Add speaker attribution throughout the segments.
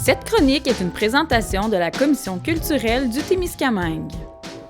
Speaker 1: Cette chronique est une présentation de la Commission culturelle du Témiscamingue.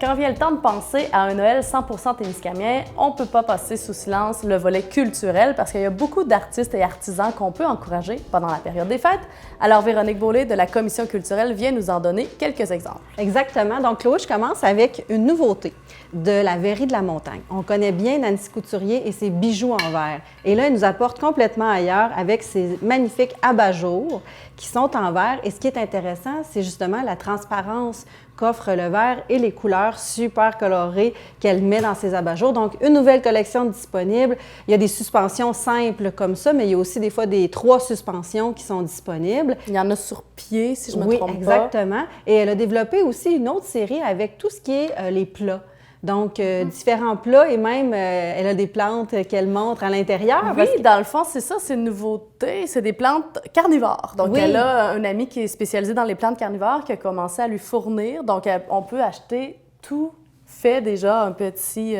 Speaker 2: Quand vient le temps de penser à un Noël 100% témiscamien, on ne peut pas passer sous silence le volet culturel parce qu'il y a beaucoup d'artistes et artisans qu'on peut encourager pendant la période des fêtes. Alors Véronique Beaulé de la Commission culturelle vient nous en donner quelques exemples.
Speaker 3: Exactement. Donc Chloé, je commence avec une nouveauté de la Verrerie de la Montagne. On connaît bien Nancy Couturier et ses bijoux en verre. Et là, elle nous apporte complètement ailleurs avec ses magnifiques abat-jours qui sont en verre. Et ce qui est intéressant, c'est justement la transparence qu'offre le verre et les couleurs super colorées qu'elle met dans ses abat-jours. Donc, une nouvelle collection disponible. Il y a des suspensions simples comme ça, mais il y a aussi des fois des 3 suspensions qui sont disponibles.
Speaker 2: Il y en a sur pied, si je me trompe pas.
Speaker 3: Oui, exactement. Et elle a développé aussi une autre série avec tout ce qui est les plats. Donc, différents plats et même, elle a des plantes qu'elle montre à l'intérieur.
Speaker 2: Oui, dans le fond, c'est ça, c'est une nouveauté. C'est des plantes carnivores. Donc,
Speaker 3: oui.
Speaker 2: Elle a un ami qui est spécialisé dans les plantes carnivores qui a commencé à lui fournir. Donc, on peut acheter tout fait déjà un petit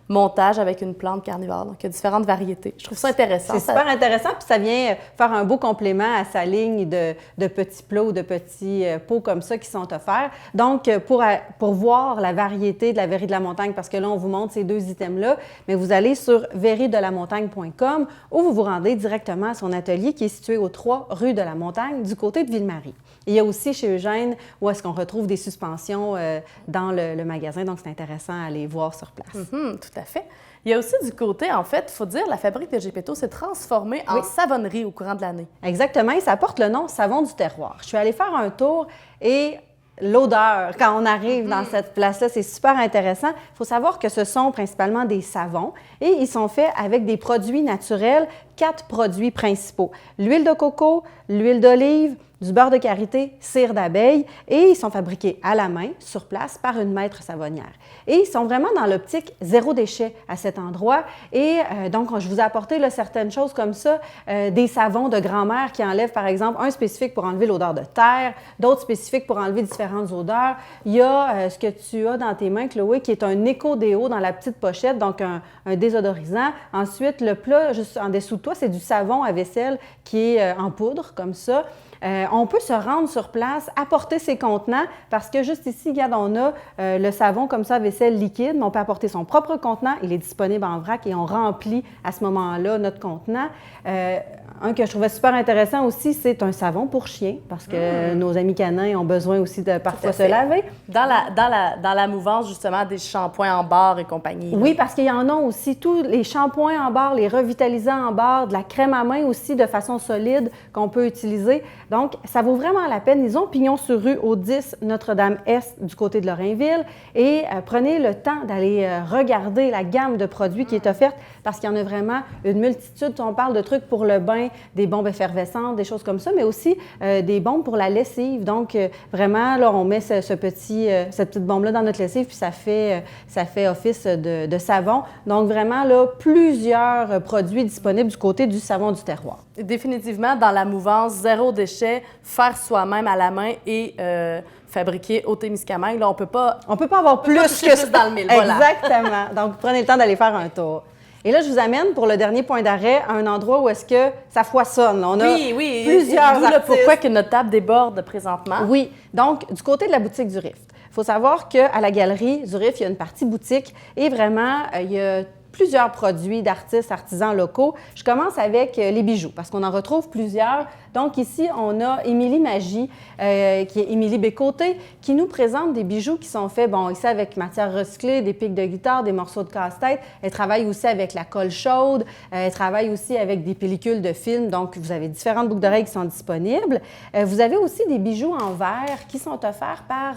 Speaker 2: montage avec une plante carnivore. Donc, il y a différentes variétés. Je trouve ça intéressant.
Speaker 3: C'est super intéressant, puis ça vient faire un beau complément à sa ligne de petits plats ou de petits pots comme ça qui sont offerts. Donc, pour voir la variété de la Verrerie de la Montagne, parce que là, on vous montre ces 2 items-là, mais vous allez sur verriedelamontagne.com ou vous vous rendez directement à son atelier qui est situé aux 3 rue de la Montagne du côté de Ville-Marie. Il y a aussi chez Eugène où est-ce qu'on retrouve des suspensions dans le magasin, donc c'est intéressant à aller voir sur place.
Speaker 2: Tout à fait. Il y a aussi du côté, en fait, il faut dire, la fabrique de Gepetto s'est transformée en savonnerie au courant de l'année.
Speaker 3: Exactement, et ça porte le nom Savon du terroir. Je suis allée faire un tour et l'odeur, quand on arrive dans cette place-là, c'est super intéressant. Il faut savoir que ce sont principalement des savons et ils sont faits avec des produits naturels, 4 produits principaux. L'huile de coco, l'huile d'olive, du beurre de karité, cire d'abeille et ils sont fabriqués à la main, sur place, par une maître savonnière. Et ils sont vraiment dans l'optique zéro déchet à cet endroit. Et donc, je vous ai apporté là, certaines choses comme ça, des savons de grand-mère qui enlèvent, par exemple, un spécifique pour enlever l'odeur de terre, d'autres spécifiques pour enlever différentes odeurs. Il y a ce que tu as dans tes mains, Chloé, qui est un éco-déo dans la petite pochette, donc un désodorisant. Ensuite, le plat, juste en dessous de toi, c'est du savon à vaisselle qui est en poudre, comme ça. On peut se rendre sur place, apporter ses contenants, parce que juste ici, regarde, on a le savon comme ça, vaisselle liquide, mais on peut apporter son propre contenant, il est disponible en vrac et on remplit à ce moment-là notre contenant. Un que je trouvais super intéressant aussi, c'est un savon pour chien, parce que nos amis canins ont besoin aussi de parfois se laver.
Speaker 2: Dans la mouvance, justement, des shampoings en barre et compagnie.
Speaker 3: Oui, parce qu'il y en a aussi, tous les shampoings en barre, les revitalisants en barre, de la crème à main aussi de façon solide qu'on peut utiliser. Donc, ça vaut vraiment la peine. Ils ont pignon sur rue au 10 Notre-Dame-Est du côté de Lorrainville et prenez le temps d'aller regarder la gamme de produits qui est offerte parce qu'il y en a vraiment une multitude. On parle de trucs pour le bain, des bombes effervescentes, des choses comme ça, mais aussi des bombes pour la lessive. Donc, vraiment, là, on met cette petite bombe-là dans notre lessive puis ça fait office de savon. Donc, vraiment, là, plusieurs produits disponibles du côté du savon du terroir.
Speaker 2: Définitivement, dans la mouvance zéro déchet, faire soi-même à la main et fabriquer au Témiscamingue. Là, on peut pas
Speaker 3: avoir plus que ça.
Speaker 2: Dans le mille. Voilà.
Speaker 3: Exactement. Donc, prenez le temps d'aller faire un tour. Et là, je vous amène pour le dernier point d'arrêt à un endroit où est-ce que ça foisonne. On a plusieurs artistes.
Speaker 2: Pourquoi que notre table déborde présentement?
Speaker 3: Oui. Donc, du côté de la boutique du Rift, il faut savoir qu'à la galerie du Rift, il y a une partie boutique et vraiment, il y a plusieurs produits d'artistes, artisans locaux. Je commence avec les bijoux, parce qu'on en retrouve plusieurs. Donc ici, on a Émilie Magie, qui est Émilie Bécoté, qui nous présente des bijoux qui sont faits, bon, ici avec matière recyclée, des pics de guitare, des morceaux de casse-tête. Elle travaille aussi avec la colle chaude. Elle travaille aussi avec des pellicules de film. Donc, vous avez différentes boucles d'oreilles qui sont disponibles. Vous avez aussi des bijoux en verre qui sont offerts par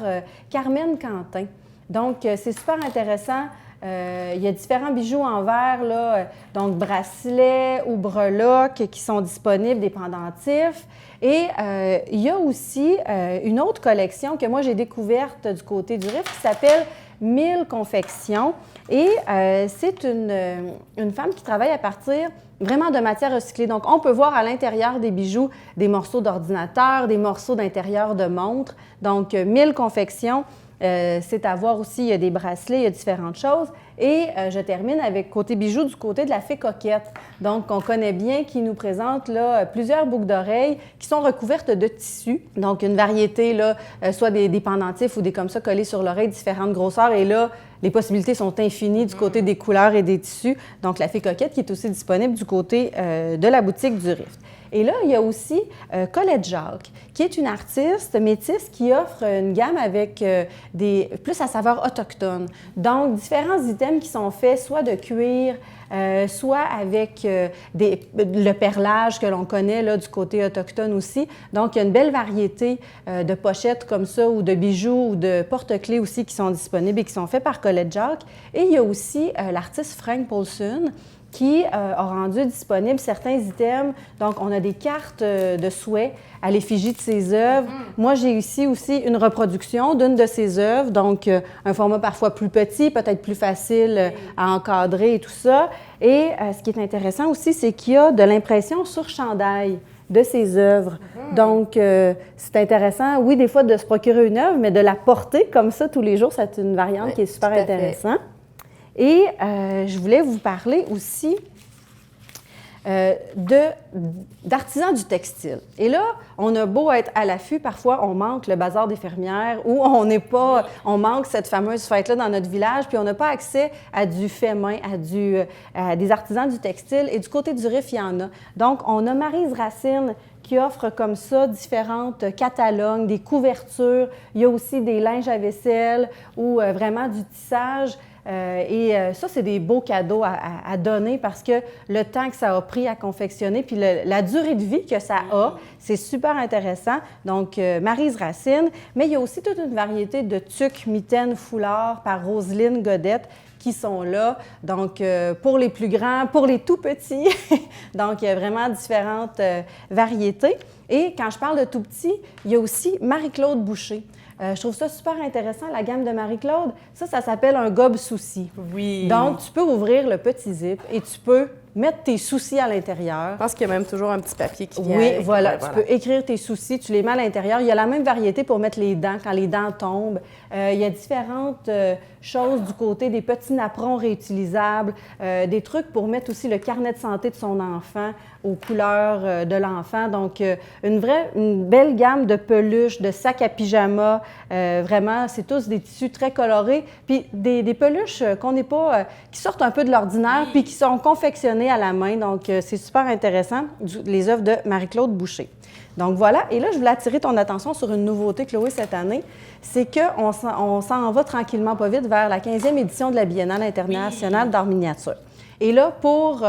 Speaker 3: Carmen Quentin. Donc, c'est super intéressant. Il y a différents bijoux en verre, là, donc bracelets ou breloques qui sont disponibles, des pendentifs. Et il y a aussi une autre collection que moi j'ai découverte du côté du Rift qui s'appelle 1000 confections. Et c'est une femme qui travaille à partir vraiment de matière recyclée. Donc, on peut voir à l'intérieur des bijoux des morceaux d'ordinateur, des morceaux d'intérieur de montres. Donc, 1000 confections. C'est à voir aussi, il y a des bracelets, il y a différentes choses. Et je termine avec côté bijoux, du côté de la fée coquette. Donc, on connaît bien, qui nous présente là, plusieurs boucles d'oreilles qui sont recouvertes de tissu. Donc, une variété, là, soit des pendentifs ou des comme ça collés sur l'oreille, différentes grosseurs. Et là, les possibilités sont infinies du côté des couleurs et des tissus. Donc, la fée coquette qui est aussi disponible du côté de la boutique du Rift. Et là, il y a aussi Colette Jacques, qui est une artiste métisse qui offre une gamme avec plus à saveur autochtone. Donc, différents items qui sont faits soit de cuir, soit avec le perlage que l'on connaît là, du côté autochtone aussi. Donc, il y a une belle variété de pochettes comme ça ou de bijoux ou de porte-clés aussi qui sont disponibles et qui sont faits par Colette Jacques. Et il y a aussi l'artiste Frank Paulson qui a rendu disponibles certains items. Donc, on a des cartes de souhait à l'effigie de ses œuvres. Moi, j'ai ici aussi une reproduction d'une de ses œuvres, donc un format parfois plus petit, peut-être plus facile à encadrer et tout ça. Et ce qui est intéressant aussi, c'est qu'il y a de l'impression sur chandail de ses œuvres. Donc, c'est intéressant, oui, des fois, de se procurer une œuvre, mais de la porter comme ça tous les jours, c'est une variante qui est super intéressante. Et je voulais vous parler aussi d'artisans du textile. Et là, on a beau être à l'affût, parfois on manque le bazar des fermières ou on manque cette fameuse fête-là dans notre village, puis on n'a pas accès à du fait main, à des artisans du textile. Et du côté du Rift, il y en a. Donc, on a Maryse Racine qui offre comme ça différentes catalogues, des couvertures. Il y a aussi des linges à vaisselle ou vraiment du tissage. Ça, c'est des beaux cadeaux à donner parce que le temps que ça a pris à confectionner, puis la durée de vie que ça a, c'est super intéressant. Donc, Maryse Racine, mais il y a aussi toute une variété de tuques, mitaines, foulards par Roselyne Godette qui sont là. Donc, pour les plus grands, pour les tout petits. Donc, il y a vraiment différentes variétés. Et quand je parle de tout petit, il y a aussi Marie-Claude Boucher. Je trouve ça super intéressant, la gamme de Marie-Claude. Ça s'appelle un gobe souci.
Speaker 2: Oui.
Speaker 3: Donc, tu peux ouvrir le petit zip et tu peux mettre tes soucis à l'intérieur.
Speaker 2: Je pense qu'il y a même toujours un petit papier qui vient.
Speaker 3: Oui, voilà. Tu peux écrire tes soucis, tu les mets à l'intérieur. Il y a la même variété pour mettre les dents quand les dents tombent. Il y a différentes choses du côté des petits napperons réutilisables, des trucs pour mettre aussi le carnet de santé de son enfant aux couleurs de l'enfant. Donc, une belle gamme de peluches, de sacs à pyjama. Vraiment, c'est tous des tissus très colorés. Puis des peluches qu'on n'est pas, qui sortent un peu de l'ordinaire, puis qui sont confectionnées à la main. Donc, c'est super intéressant, les œuvres de Marie-Claude Boucher. Donc voilà, et là, je voulais attirer ton attention sur une nouveauté, Chloé, cette année. C'est qu'on s'en va tranquillement, pas vite, vers la 15e édition de la Biennale internationale d'art miniature. Et là, pour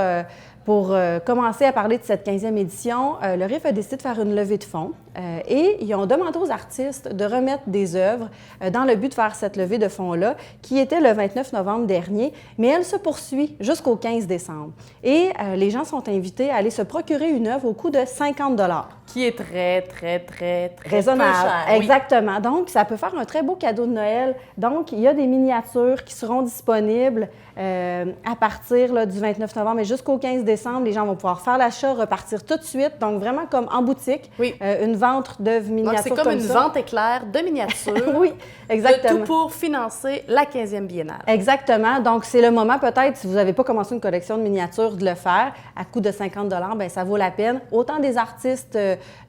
Speaker 3: commencer à parler de cette 15e édition, le RIF a décidé de faire une levée de fonds et ils ont demandé aux artistes de remettre des œuvres dans le but de faire cette levée de fonds-là, qui était le 29 novembre dernier, mais elle se poursuit jusqu'au 15 décembre. Et les gens sont invités à aller se procurer une œuvre au coût de 50 $.
Speaker 2: Qui est très
Speaker 3: raisonnable.
Speaker 2: cher.
Speaker 3: Exactement. Oui. Donc, ça peut faire un très beau cadeau de Noël. Donc, il y a des miniatures qui seront disponibles à partir là, du 29 novembre et jusqu'au 15 décembre. Les gens vont pouvoir faire l'achat, repartir tout de suite. Donc, vraiment comme en boutique, une vente d'œuvres miniatures.
Speaker 2: Donc, c'est comme une vente éclair de miniatures.
Speaker 3: Oui, exactement.
Speaker 2: Le tout pour financer la 15e Biennale.
Speaker 3: Exactement. Donc, c'est le moment peut-être, si vous n'avez pas commencé une collection de miniatures, de le faire à coût de 50 $. Bien, ça vaut la peine. Autant des artistes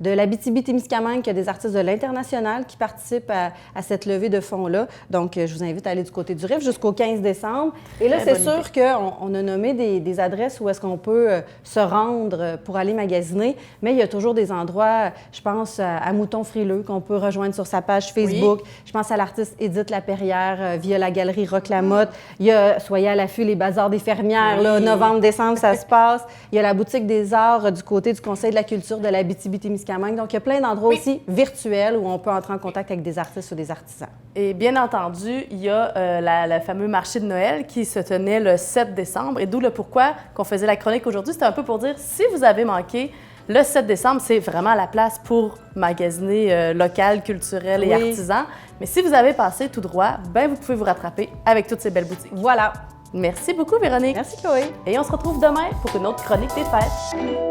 Speaker 3: de l'Abitibi-Témiscamingue que des artistes de l'international qui participent à cette levée de fonds-là. Donc, je vous invite à aller du côté du RIF jusqu'au 15 décembre. Et là, c'est sûr qu'on a nommé des adresses où est-ce qu'on peut se rendre pour aller magasiner, mais il y a toujours des endroits, je pense à Mouton Frileux, qu'on peut rejoindre sur sa page Facebook. Oui. Je pense à l'artiste Édith Laperrière via la galerie Roch Lamotte. Il y a, soyez à l'affût, les bazars des fermières, là, novembre, décembre, ça se passe. Il y a la boutique des arts du côté du Conseil de la culture de l'Abitibi-Témiscamingue. Donc, il y a plein d'endroits aussi virtuels où on peut entrer en contact avec des artistes ou des artisans.
Speaker 2: Et bien entendu, il y a le fameux marché de Noël qui se tenait le 7 décembre. Et d'où le pourquoi qu'on faisait la chronique aujourd'hui. C'était un peu pour dire, si vous avez manqué, le 7 décembre, c'est vraiment la place pour magasiner local, culturel et artisan. Mais si vous avez passé tout droit, ben vous pouvez vous rattraper avec toutes ces belles boutiques.
Speaker 3: Voilà.
Speaker 2: Merci beaucoup, Véronique.
Speaker 3: Merci, Chloé.
Speaker 2: Et on se retrouve demain pour une autre chronique des fêtes.